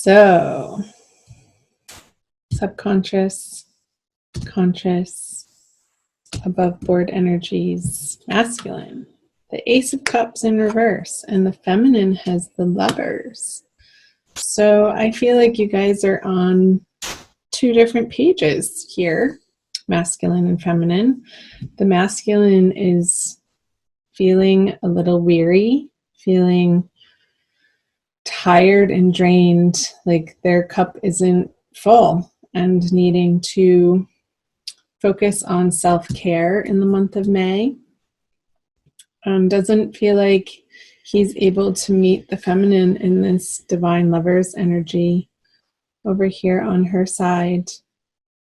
So, subconscious, conscious, above board energies, masculine. The Ace of Cups in reverse, and the feminine has the Lovers. So I feel like you guys are on two different pages here, masculine and feminine. The masculine is feeling a little weary, feeling tired and drained, like their cup isn't full, and needing to focus on self-care in the month of May. Doesn't feel like he's able to meet the feminine in this divine Lovers energy over here on her side,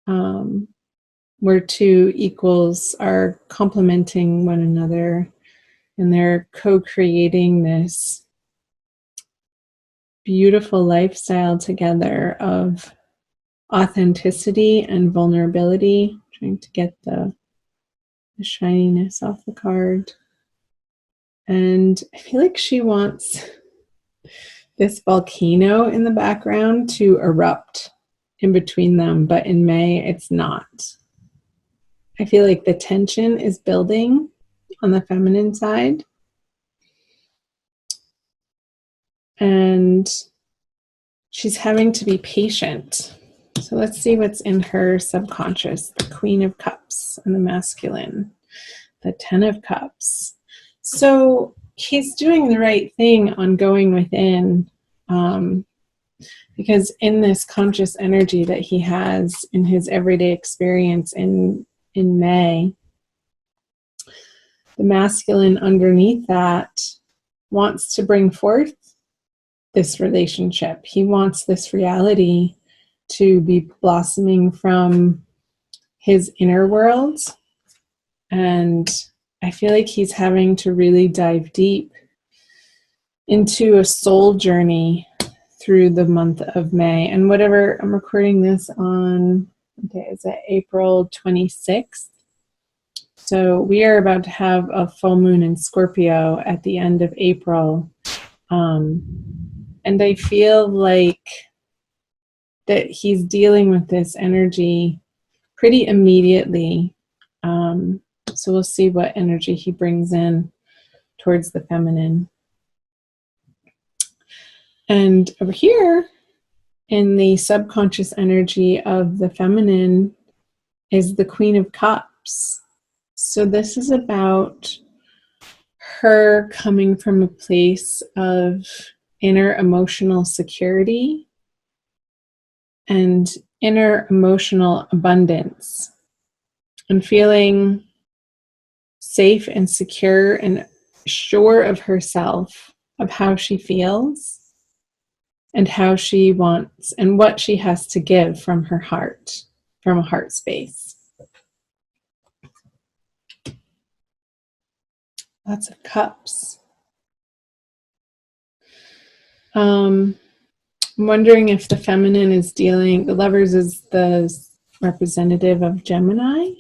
where two equals are complementing one another and they're co-creating this beautiful lifestyle together of authenticity and vulnerability. I'm trying to get the shininess off the card. And I feel like she wants this volcano in the background to erupt in between them, but in May it's not. I feel like the tension is building on the feminine side. And she's having to be patient. So let's see what's in her subconscious. The Queen of Cups and the masculine. The Ten of Cups. So he's doing the right thing on going within, because in this conscious energy that he has in his everyday experience in May, the masculine underneath that wants to bring forth this relationship. He wants this reality to be blossoming from his inner world. And I feel like he's having to really dive deep into a soul journey through the month of May. And whatever, I'm recording this on, is it April 26th? So we are about to have a full moon in Scorpio at the end of April. And I feel like that he's dealing with this energy pretty immediately. So we'll see what energy he brings in towards the feminine. And over here in the subconscious energy of the feminine is the Queen of Cups. So this is about her coming from a place of inner emotional security and inner emotional abundance, and feeling safe and secure and sure of herself, of how she feels and how she wants and what she has to give from her heart, from a heart space. Lots of cups. I'm wondering if the feminine is dealing, the Lovers is the representative of Gemini.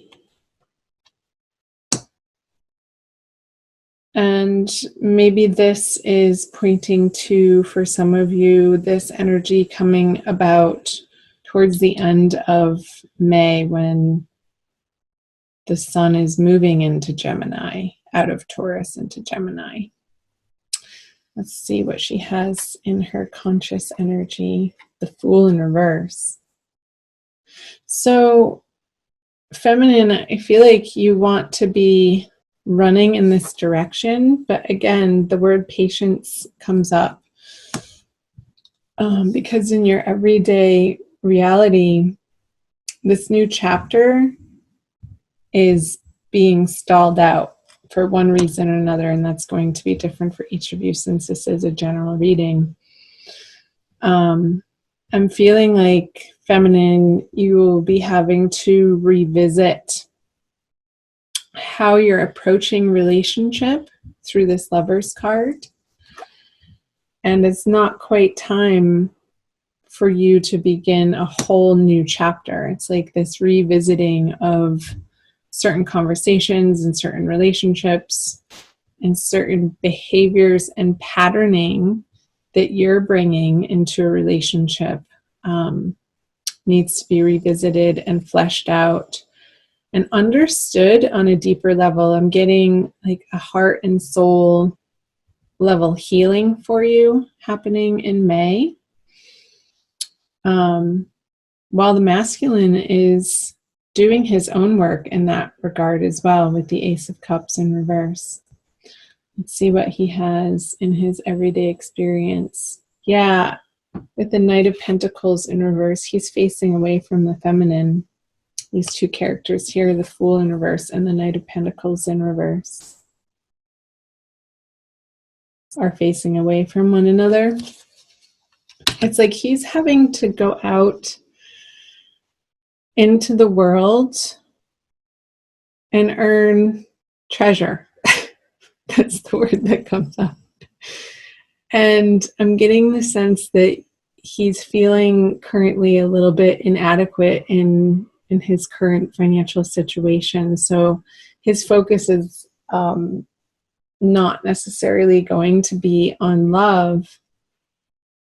And maybe this is pointing to, for some of you, this energy coming about towards the end of May when the sun is moving into Gemini, out of Taurus into Gemini. Let's see what she has in her conscious energy. The Fool in reverse. So, feminine, I feel like you want to be running in this direction, but again, the word patience comes up because in your everyday reality, this new chapter is being stalled out for one reason or another, and that's going to be different for each of you since this is a general reading. I'm feeling like, feminine, you will be having to revisit how you're approaching relationship through this Lovers card. And it's not quite time for you to begin a whole new chapter. It's like this revisiting of certain conversations and certain relationships and certain behaviors and patterning that you're bringing into a relationship needs to be revisited and fleshed out and understood on a deeper level. I'm getting like a heart and soul level healing for you happening in May. While the masculine is doing his own work in that regard as well, with the Ace of Cups in reverse. Let's see what he has in his everyday experience. Yeah, with the Knight of Pentacles in reverse, he's facing away from the feminine. These two characters here, the Fool in reverse and the Knight of Pentacles in reverse, are facing away from one another. It's like he's having to go out into the world and earn treasure. That's the word that comes up. And I'm getting the sense that he's feeling currently a little bit inadequate in his current financial situation. So his focus is not necessarily going to be on love,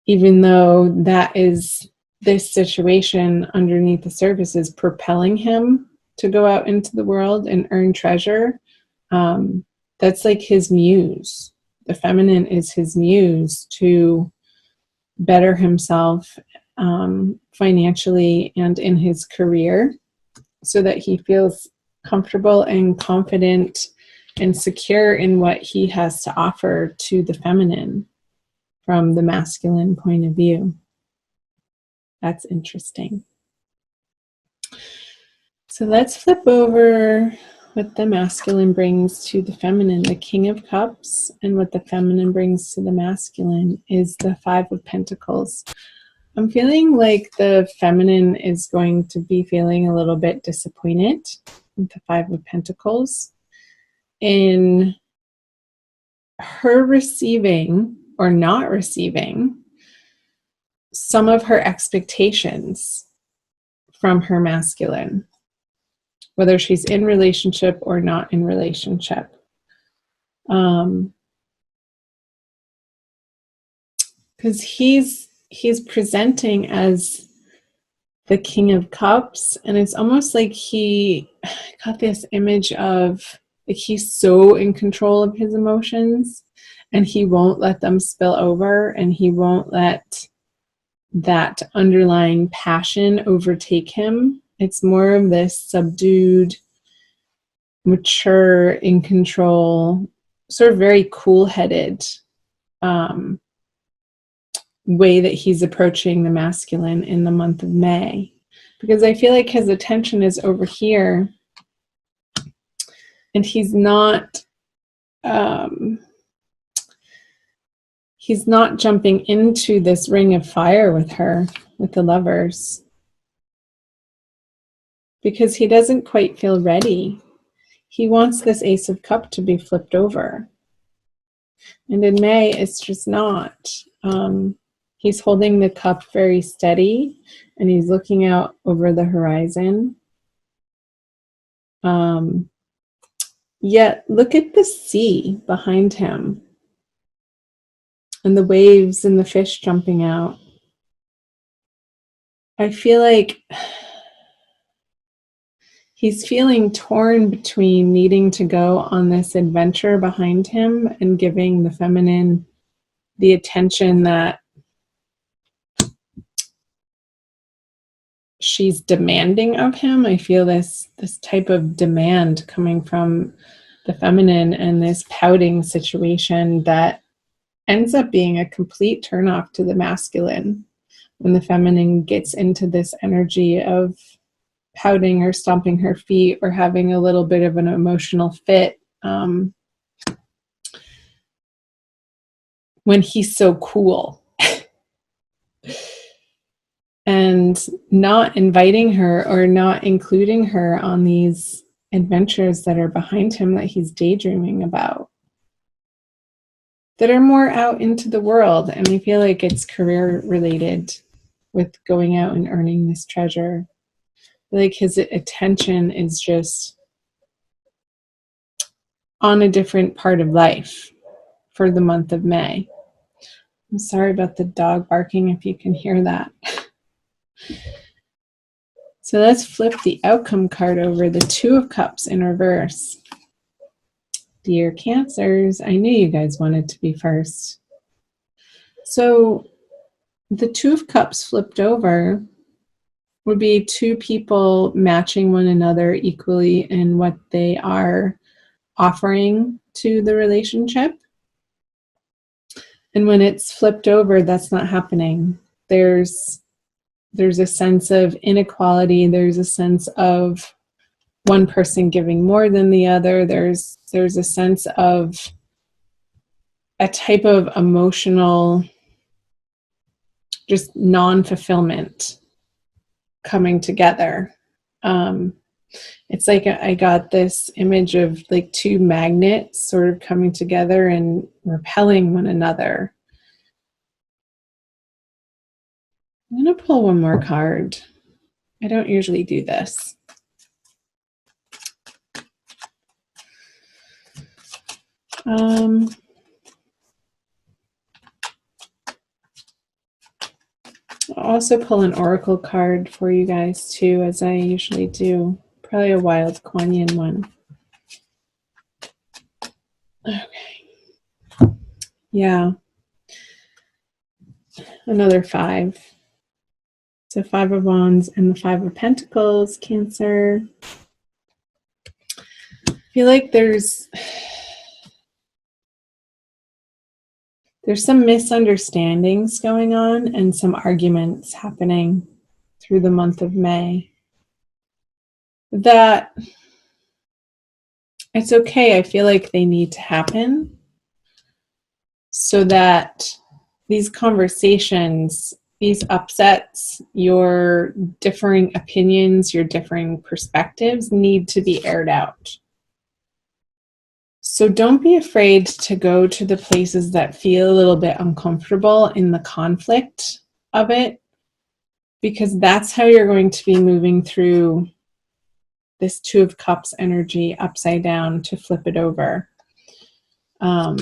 even though that is this situation underneath the surface is propelling him to go out into the world and earn treasure. That's like his muse. The feminine is his muse to better himself financially and in his career, so that he feels comfortable and confident and secure in what he has to offer to the feminine from the masculine point of view. That's interesting. So let's flip over what the masculine brings to the feminine. The King of Cups, and what the feminine brings to the masculine is the Five of Pentacles. I'm feeling like the feminine is going to be feeling a little bit disappointed with the Five of Pentacles in her receiving or not receiving some of her expectations from her masculine, whether she's in relationship or not in relationship. Because he's presenting as the King of Cups, and it's almost like he got this image of like he's so in control of his emotions, and he won't let them spill over, and he won't let that underlying passion overtake him. It's more of this subdued, mature, in control, sort of very cool-headed way that he's approaching the masculine in the month of May. Because I feel like his attention is over here, and he's not jumping into this ring of fire with her, with the Lovers, because he doesn't quite feel ready. He wants this Ace of Cups to be flipped over. And in May, it's just not. He's holding the cup very steady, and he's looking out over the horizon. Yet, look at the sea behind him, and the waves and the fish jumping out. I feel like he's feeling torn between needing to go on this adventure behind him and giving the feminine the attention that she's demanding of him. I feel this type of demand coming from the feminine, and this pouting situation that ends up being a complete turnoff to the masculine when the feminine gets into this energy of pouting or stomping her feet or having a little bit of an emotional fit when he's so cool. And not inviting her or not including her on these adventures that are behind him that he's daydreaming about, that are more out into the world. And I feel like it's career related with going out and earning this treasure. Like his attention is just on a different part of life for the month of May. I'm sorry about the dog barking if you can hear that. So let's flip the outcome card over, the Two of Cups in reverse. Dear Cancers, I knew you guys wanted to be first. So the Two of Cups flipped over would be two people matching one another equally in what they are offering to the relationship. And when it's flipped over, that's not happening. There's a sense of inequality. There's a sense of one person giving more than the other. There's a sense of a type of emotional just non-fulfillment coming together. It's like I got this image of like two magnets sort of coming together and repelling one another. I'm going to pull one more card. I don't usually do this. I'll also pull an oracle card for you guys too, as I usually do. Probably a wild Kuan Yin one. Okay. Yeah. Another 5. So 5 of Wands and the 5 of Pentacles, Cancer. I feel like there's some misunderstandings going on and some arguments happening through the month of May. That it's okay. I feel like they need to happen so that these conversations, these upsets, your differing opinions, your differing perspectives need to be aired out. So don't be afraid to go to the places that feel a little bit uncomfortable in the conflict of it, because that's how you're going to be moving through this Two of Cups energy upside down to flip it over. I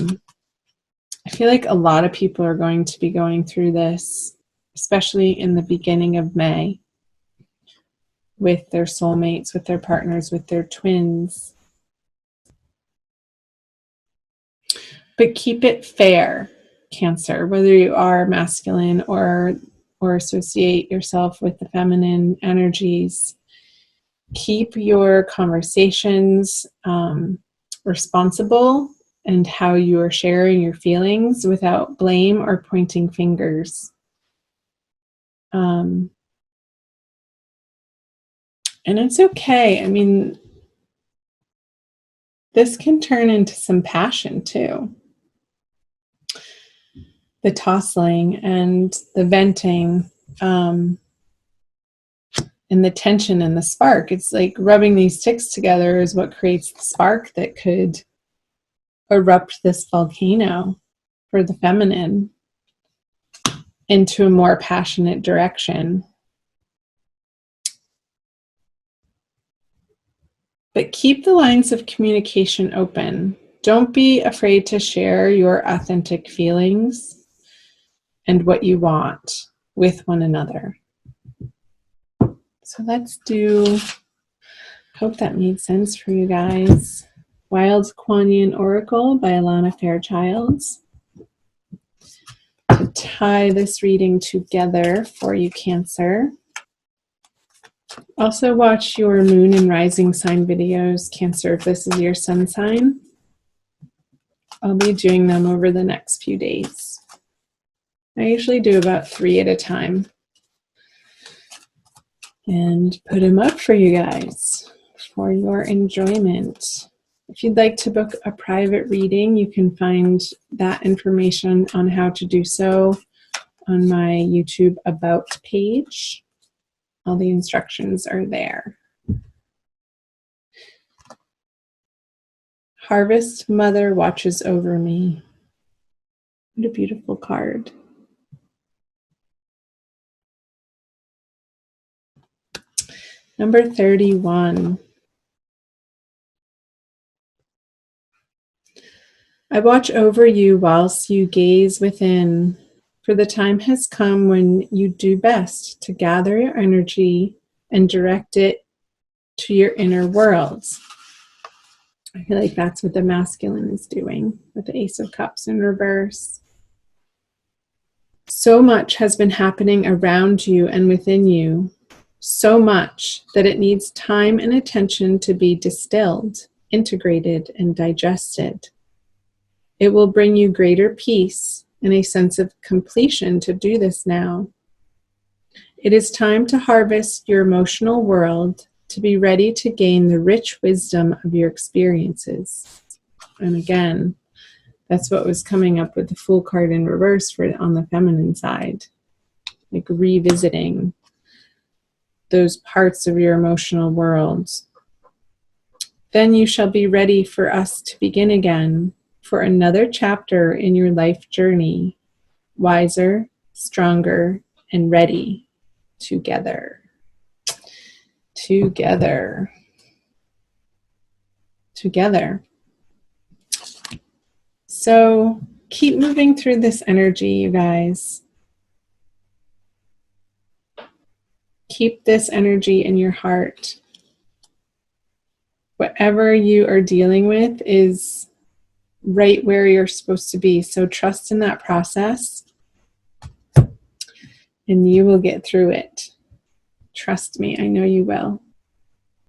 feel like a lot of people are going to be going through this, especially in the beginning of May, with their soulmates, with their partners, with their twins. But keep it fair, Cancer, whether you are masculine or associate yourself with the feminine energies. Keep your conversations responsible and how you are sharing your feelings without blame or pointing fingers. And it's okay. I mean, this can turn into some passion too. The tossing and the venting, and the tension and the spark. It's like rubbing these sticks together is what creates the spark that could erupt this volcano for the feminine into a more passionate direction. But keep the lines of communication open. Don't be afraid to share your authentic feelings and what you want with one another. So let's do, hope that made sense for you guys. Wild Kuan Yin Oracle by Alana Fairchild. To tie this reading together for you, Cancer. Also watch your moon and rising sign videos, Cancer, if this is your sun sign. I'll be doing them over the next few days. I usually do about 3 at a time and put them up for you guys for your enjoyment. If you'd like to book a private reading, you can find that information on how to do so on my YouTube About page. All the instructions are there. Harvest Mother watches over me. What a beautiful card. Number 31. I watch over you whilst you gaze within, For the time has come when you do best to gather your energy and direct it to your inner worlds. I feel like that's what the masculine is doing with the Ace of Cups in reverse. So much has been happening around you and within you, so much that it needs time and attention to be distilled, integrated, and digested. It will bring you greater peace and a sense of completion to do this now. It is time to harvest your emotional world to be ready to gain the rich wisdom of your experiences. And again, that's what was coming up with the Fool card in reverse for on the feminine side. Like revisiting those parts of your emotional world. Then you shall be ready for us to begin again for another chapter in your life journey, wiser, stronger, and ready together. Together. Together. So keep moving through this energy, you guys. Keep this energy in your heart. Whatever you are dealing with is right where you're supposed to be. So trust in that process and you will get through it. Trust me, I know you will.